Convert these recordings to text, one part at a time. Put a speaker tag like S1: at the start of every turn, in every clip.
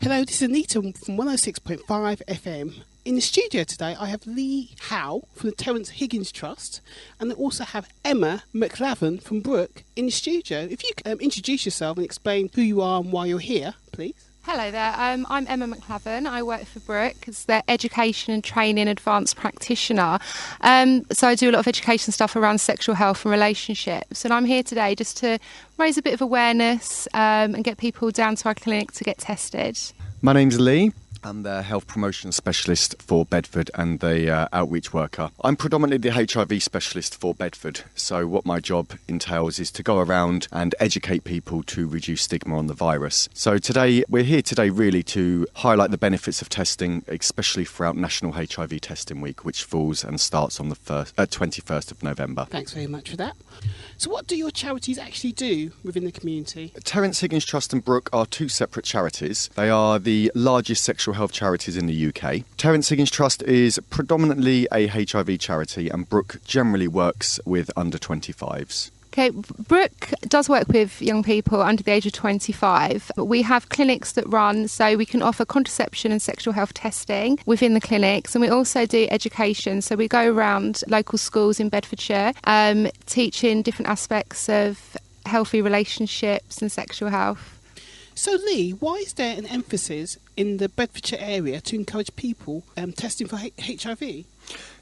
S1: Hello, this is ANITA from 106.5 FM. In the studio today, I have Lee Howe from the Terrence Higgins Trust, and I also have Emma McLavin from Brook in the studio. If you could introduce yourself and explain who you are and why you're here, please.
S2: Hello there, I'm Emma McLavin. I work for Brook as their education and training advanced practitioner. So I do a lot of education stuff around sexual health and relationships, and I'm here today just to raise a bit of awareness and get people down to our clinic to get tested.
S3: My name's Lee. I'm the health promotion specialist for Bedford and the outreach worker. I'm predominantly the HIV specialist for Bedford, so what my job entails is to go around and educate people to reduce stigma on the virus. So we're here today really to highlight the benefits of testing, especially throughout National HIV Testing Week, which falls and starts on the 21st of November.
S1: Thanks very much for that. So what do your charities actually do within the community?
S3: Terrence Higgins Trust and Brook are two separate charities. They are the largest sexual health charities in the UK. Terrence Higgins Trust is predominantly a HIV charity, and Brook generally works with under 25s.
S2: Okay, Brook does work with young people under the age of 25. We have clinics that run, so we can offer contraception and sexual health testing within the clinics, and we also do education. So we go around local schools in Bedfordshire, teaching different aspects of healthy relationships and sexual health.
S1: So Lee, why is there an emphasis in the Bedfordshire area to encourage people testing for HIV?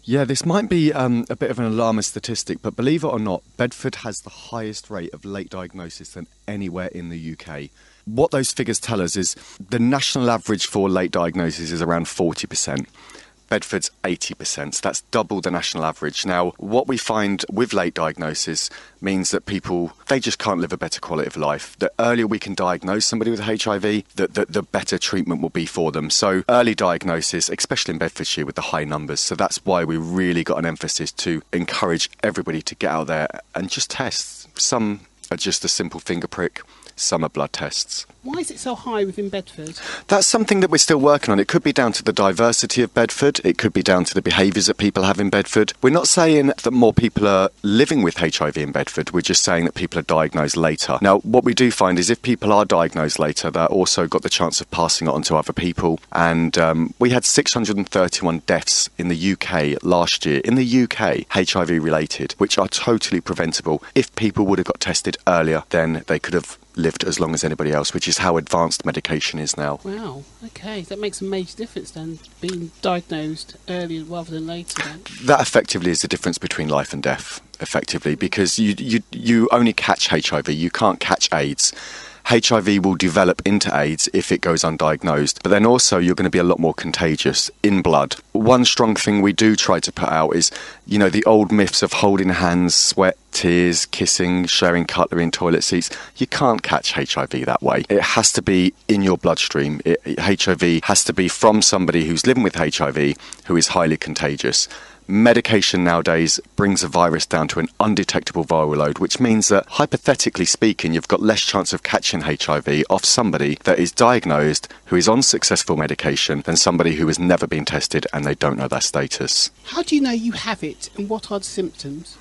S3: Yeah, this might be a bit of an alarmist statistic, but believe it or not, Bedford has the highest rate of late diagnosis than anywhere in the UK. What those figures tell us is the national average for late diagnosis is around 40%. Bedford's 80%, so that's double the national average. Now, what we find with late diagnosis means that people, they just can't live a better quality of life. The earlier we can diagnose somebody with HIV, the better treatment will be for them. So early diagnosis, especially in Bedfordshire with the high numbers, so that's why we really got an emphasis to encourage everybody to get out there and just test. Some are just a simple finger prick, some are blood tests.
S1: Why is it so high within Bedford?
S3: That's something that we're still working on. It could be down to the diversity of Bedford. It could be down to the behaviours that people have in Bedford. We're not saying that more people are living with HIV in Bedford. We're just saying that people are diagnosed later. Now, what we do find is if people are diagnosed later, they're also got the chance of passing it on to other people. And we had 631 deaths in the UK last year, in the UK, HIV related, which are totally preventable. If people would have got tested earlier, then they could have lived as long as anybody else, which is how advanced medication is now.
S1: Wow, okay, that makes a major difference then, being diagnosed earlier rather than later then.
S3: That effectively is the difference between life and death, effectively, because you only catch HIV, you can't catch AIDS. HIV will develop into AIDS if it goes undiagnosed, but then also you're going to be a lot more contagious in blood. One strong thing we do try to put out is, the old myths of holding hands, sweat, tears, kissing, sharing cutlery in toilet seats. You can't catch HIV that way. It has to be in your bloodstream. HIV has to be from somebody who's living with HIV, who is highly contagious. Medication nowadays brings a virus down to an undetectable viral load, which means that, hypothetically speaking, you've got less chance of catching HIV off somebody that is diagnosed, who is on successful medication, than somebody who has never been tested and they don't know their status.
S1: How do you know you have it, and what are the symptoms?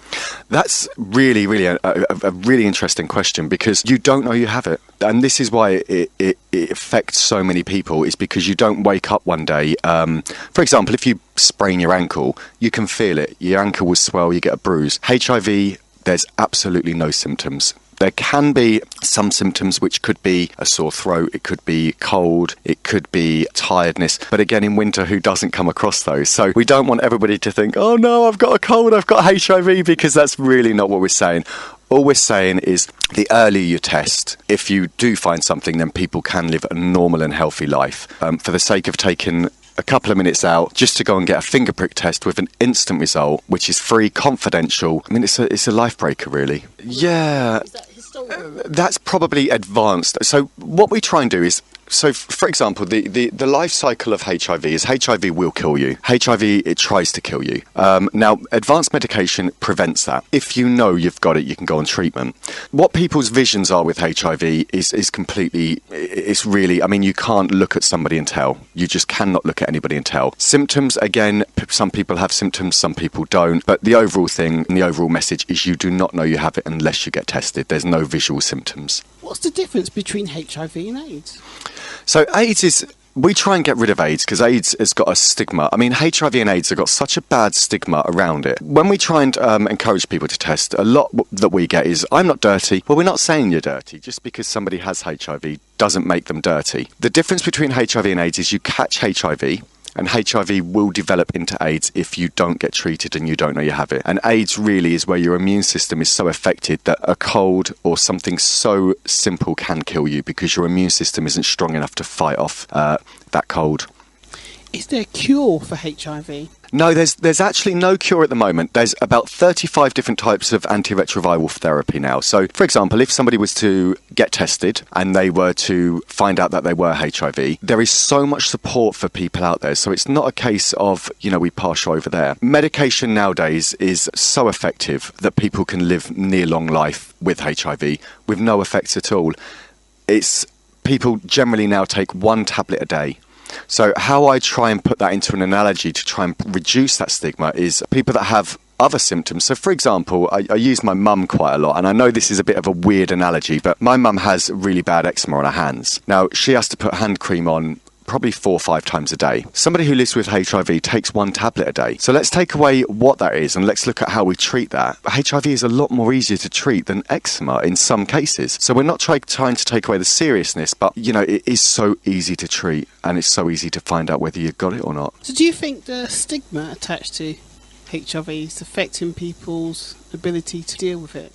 S3: That's really a really interesting question, because you don't know you have it. And this is why it affects so many people, is because you don't wake up one day. For example, if you sprain your ankle, you can feel it. Your ankle will swell, you get a bruise. HIV, there's absolutely no symptoms. There can be some symptoms, which could be a sore throat, it could be cold, it could be tiredness. But again, in winter, who doesn't come across those? So we don't want everybody to think, oh no, I've got a cold, I've got HIV, because that's really not what we're saying. All we're saying is the earlier you test, if you do find something, then people can live a normal and healthy life. For the sake of taking a couple of minutes out just to go and get a finger prick test with an instant result, which is free, confidential. I mean, it's a life breaker, really. Yeah,
S1: Is that historical?
S3: That's probably advanced. So what we try and do is, so for example, the life cycle of HIV is HIV will kill you. HIV, it tries to kill you. Now, advanced medication prevents that. If you know you've got it, you can go on treatment. What people's visions are with HIV is completely, it's really, I mean, you can't look at somebody and tell. You just cannot look at anybody and tell. Symptoms, again, some people have symptoms, some people don't. But the overall thing, and the overall message is you do not know you have it unless you get tested. There's no visual symptoms.
S1: What's the difference between HIV and AIDS?
S3: So AIDS is... We try and get rid of AIDS because AIDS has got a stigma. I mean, HIV and AIDS have got such a bad stigma around it. When we try and encourage people to test, a lot that we get is, I'm not dirty. Well, we're not saying you're dirty. Just because somebody has HIV doesn't make them dirty. The difference between HIV and AIDS is you catch HIV, and HIV will develop into AIDS if you don't get treated and you don't know you have it. And AIDS really is where your immune system is so affected that a cold or something so simple can kill you because your immune system isn't strong enough to fight off that cold.
S1: Is there a cure for HIV?
S3: No, there's actually no cure at the moment. There's about 35 different types of antiretroviral therapy now. So, for example, if somebody was to get tested and they were to find out that they were HIV, there is so much support for people out there. So it's not a case of, we pass you over there. Medication nowadays is so effective that people can live near long life with HIV with no effects at all. People generally now take 1 tablet a day. So how I try and put that into an analogy to try and reduce that stigma is people that have other symptoms. So, for example, I use my mum quite a lot, and I know this is a bit of a weird analogy, but my mum has really bad eczema on her hands. Now, she has to put hand cream on probably 4 or 5 times a day. Somebody who lives with HIV takes 1 tablet a day. So let's take away what that is and let's look at how we treat that. HIV is a lot more easier to treat than eczema in some cases. So we're not trying to take away the seriousness, but it is so easy to treat and it's so easy to find out whether you've got it or not.
S1: So do you think the stigma attached to HIV is affecting people's ability to deal with it?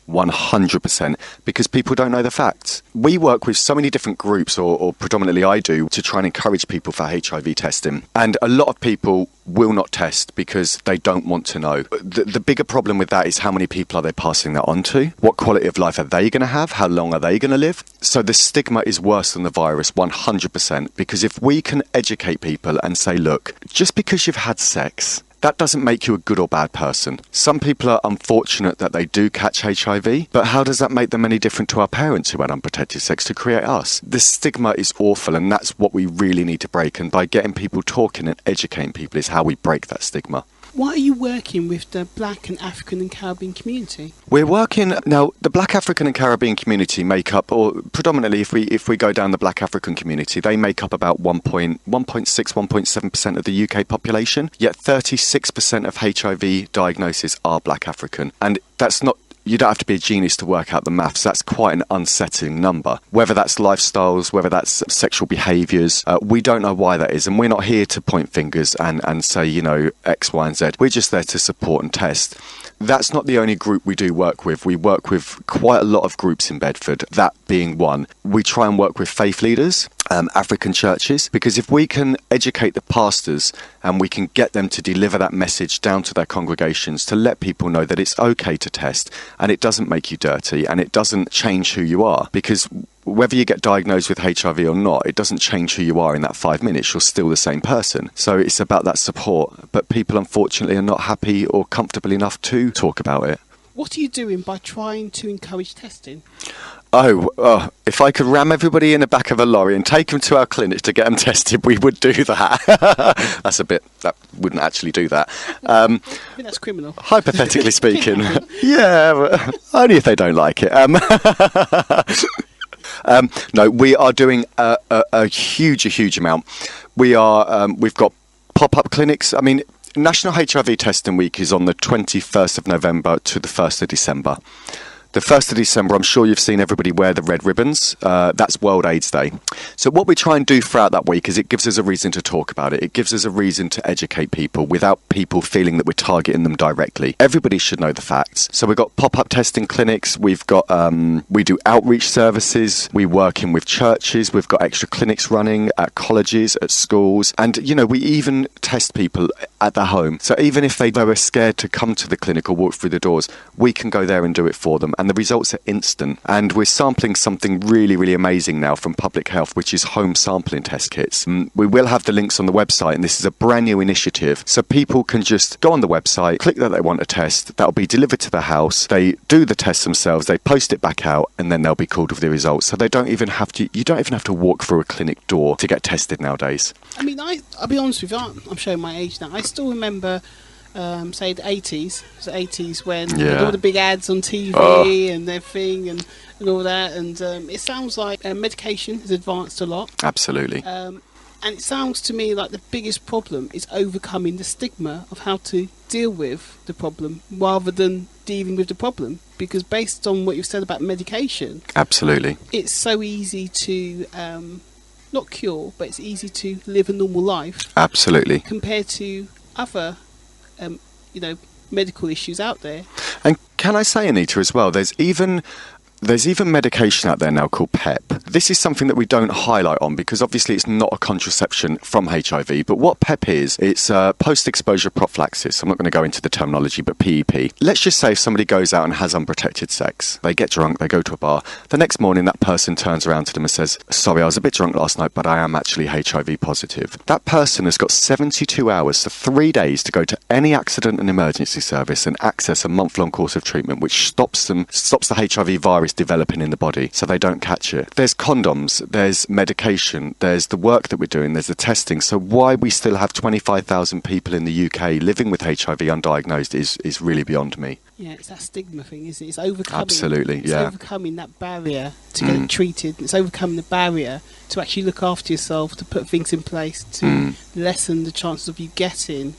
S3: 100%, because people don't know the facts. We work with so many different groups, or predominantly I do, to try and encourage people for HIV testing. And a lot of people will not test because they don't want to know. The bigger problem with that is how many people are they passing that on to? What quality of life are they going to have? How long are they going to live? So the stigma is worse than the virus, 100%, because if we can educate people and say, look, just because you've had sex, that doesn't make you a good or bad person. Some people are unfortunate that they do catch HIV, but how does that make them any different to our parents who had unprotected sex to create us? The stigma is awful, and that's what we really need to break. And by getting people talking and educating people is how we break that stigma.
S1: Why are you working with the Black and African and Caribbean community?
S3: We're working now. The Black African and Caribbean community make up, or predominantly, if we go down the Black African community, they make up about 1.7% of the UK population. Yet 36% of HIV diagnoses are Black African, and that's not. You don't have to be a genius to work out the maths. That's quite an unsettling number. Whether that's lifestyles, whether that's sexual behaviours, we don't know why that is. And we're not here to point fingers and say, X, Y and Z. We're just there to support and test. That's not the only group we do work with. We work with quite a lot of groups in Bedford, that being one. We try and work with faith leaders, African churches, because if we can educate the pastors and we can get them to deliver that message down to their congregations to let people know that it's okay to test and it doesn't make you dirty and it doesn't change who you are, because whether you get diagnosed with HIV or not, it doesn't change who you are in that 5 minutes. You're still the same person. So it's about that support. But people, unfortunately, are not happy or comfortable enough to talk about it.
S1: What are you doing by trying to encourage testing?
S3: If I could ram everybody in the back of a lorry and take them to our clinic to get them tested, we would do that. That wouldn't actually do that.
S1: I think that's criminal.
S3: Hypothetically speaking. Yeah, only if they don't like it. No, we are doing a huge amount. We've got pop-up clinics. I mean, National HIV Testing Week is on the 21st of November to the 1st of December. The 1st of December, I'm sure you've seen everybody wear the red ribbons. That's World AIDS Day. So what we try and do throughout that week is it gives us a reason to talk about it. It gives us a reason to educate people without people feeling that we're targeting them directly. Everybody should know the facts. So we've got pop-up testing clinics. We've got, we do outreach services. We work in with churches. We've got extra clinics running at colleges, at schools. And, we even test people at their home. So even if they were scared to come to the clinic or walk through the doors, we can go there and do it for them. And the results are instant. And we're sampling something really, really amazing now from Public Health, which is home sampling test kits. We will have the links on the website, and this is a brand new initiative. So people can just go on the website, click that they want a test, that'll be delivered to their house. They do the test themselves, they post it back out, and then they'll be called with the results. So you don't even have to walk through a clinic door to get tested nowadays.
S1: I mean, I'll be honest with you, I'm showing my age now. I still remember say the 80s. It was the 80s when
S3: Yeah.
S1: all the big ads on TV and everything and all that. And it sounds like medication has advanced a lot.
S3: Absolutely.
S1: And it sounds to me like the biggest problem is overcoming the stigma of how to deal with the problem rather than dealing with the problem. Because based on what you've said about medication,
S3: Absolutely.
S1: it's so easy to not cure, but it's easy to live a normal life
S3: Absolutely.
S1: compared to other, medical issues out there.
S3: And can I say, ANITA, as well, there's even medication out there now called PEP. This is something that we don't highlight on because obviously it's not a contraception from HIV, but what PEP is, it's post-exposure prophylaxis. I'm not going to go into the terminology, but PEP. Let's just say if somebody goes out and has unprotected sex, they get drunk, they go to a bar, the next morning that person turns around to them and says, sorry, I was a bit drunk last night, but I am actually HIV positive. That person has got 72 hours to 3 days to go to any accident and emergency service and access a month-long course of treatment which stops the HIV virus developing in the body so they don't catch it. There's condoms, there's medication, there's the work that we're doing, there's the testing. So why we still have 25,000 people in the UK living with HIV undiagnosed is really beyond me.
S1: Yeah, it's that stigma thing, isn't it? It's overcoming.
S3: Absolutely,
S1: it's overcoming that barrier to get it treated. It's overcoming the barrier to actually look after yourself, to put things in place to lessen the chances of you getting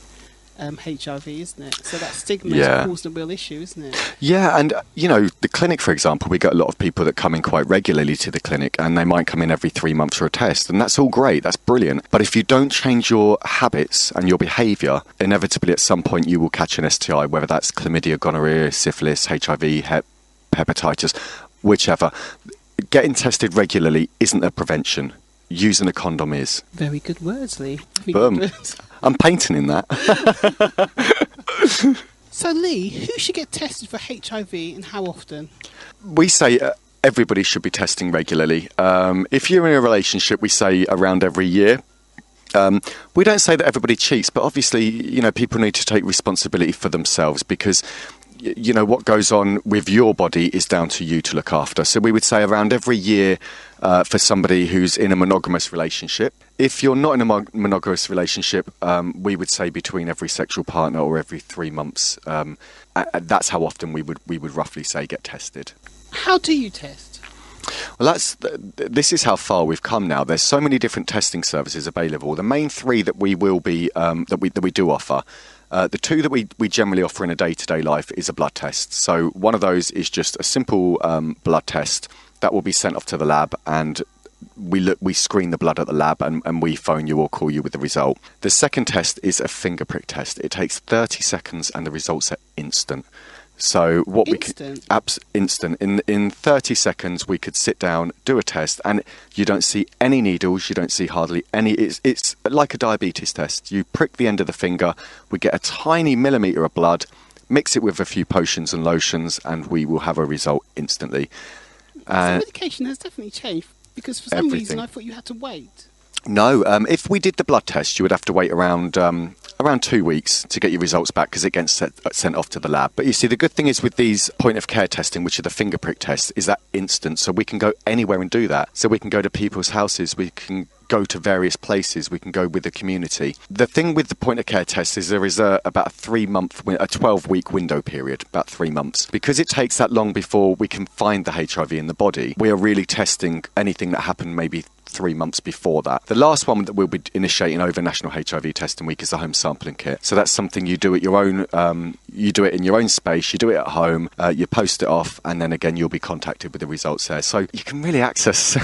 S1: HIV, isn't it? So that stigma is causing a real issue, isn't it?
S3: Yeah, and the clinic, for example, we get a lot of people that come in quite regularly to the clinic, and they might come in every 3 months for a test, and that's all great, that's brilliant. But if you don't change your habits and your behaviour, inevitably at some point you will catch an STI, whether that's chlamydia, gonorrhea, syphilis, HIV, hepatitis, whichever. Getting tested regularly isn't a prevention. Using a condom is.
S1: Very good words, Lee.
S3: Boom. I'm painting in that.
S1: So, Lee, who should get tested for HIV and how often?
S3: We say everybody should be testing regularly. If you're in a relationship, we say around every year. We don't say that everybody cheats, but obviously, people need to take responsibility for themselves because what goes on with your body is down to you to look after. So we would say around every year for somebody who's in a monogamous relationship. If you're not in a monogamous relationship, we would say between every sexual partner or every 3 months. That's how often we would roughly say get tested.
S1: How do you test?
S3: Well, this is how far we've come now. There's so many different testing services available. The main three that we will be that we do offer. The two that we generally offer in a day-to-day life is a blood test. So one of those is just a simple blood test that will be sent off to the lab, and we screen the blood at the lab, and we phone you or call you with the result. The second test is a finger prick test. It takes 30 seconds and the results are instant. So what instant in 30 seconds we could sit down, do a test, and you don't see any needles, you don't see hardly any. It's like a diabetes test. You prick the end of the finger, we get a tiny millimetre of blood, mix it with a few potions and lotions, and we will have a result instantly.
S1: So medication has definitely changed because for some reason I thought you had to wait.
S3: No, if we did the blood test, you would have to wait around 2 weeks to get your results back because it gets sent off to the lab. But you see, the good thing is with these point-of-care testing, which are the finger prick tests, is that instant. So we can go anywhere and do that. So we can go to people's houses, we can go to various places, we can go with the community. The thing with the point-of-care test is there is about a 12-week window period, about 3 months. Because it takes that long before we can find the HIV in the body, we are really testing anything that happened maybe 3 months before that. The last one that we'll be initiating over National HIV Testing Week is the home sampling kit. So that's something you do at your own, you do it in your own space, you do it at home, you post it off, and then again you'll be contacted with the results there. So you can really access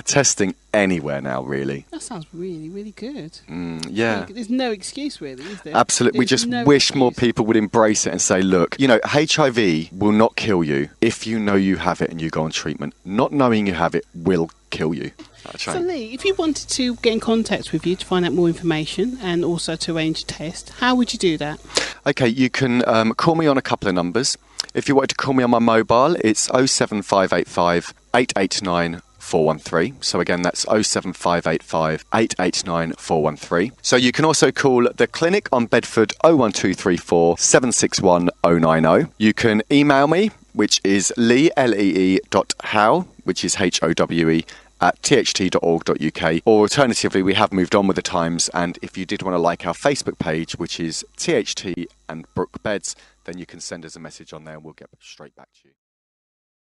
S3: testing anywhere now, really.
S1: That sounds really, really good.
S3: Yeah.
S1: There's no excuse, really, is there?
S3: Absolutely. We just wish more people would embrace it and say, look, HIV will not kill you if you know you have it and you go on treatment. Not knowing you have it will kill you.
S1: So Lee, if you wanted to get in contact with you to find out more information and also to arrange a test, how would you do that?
S3: Okay, you can call me on a couple of numbers. If you wanted to call me on my mobile, it's 07585 889 413. So again, that's 07585 889 413. So you can also call the clinic on Bedford 01234 761 090. You can email me, which is lee.howe, which is HOWE, tht.org.uk, or alternatively, we have moved on with the times, and if you did want to like our Facebook page, which is THT and Brook Beds, then you can send us a message on there and we'll get straight back to you.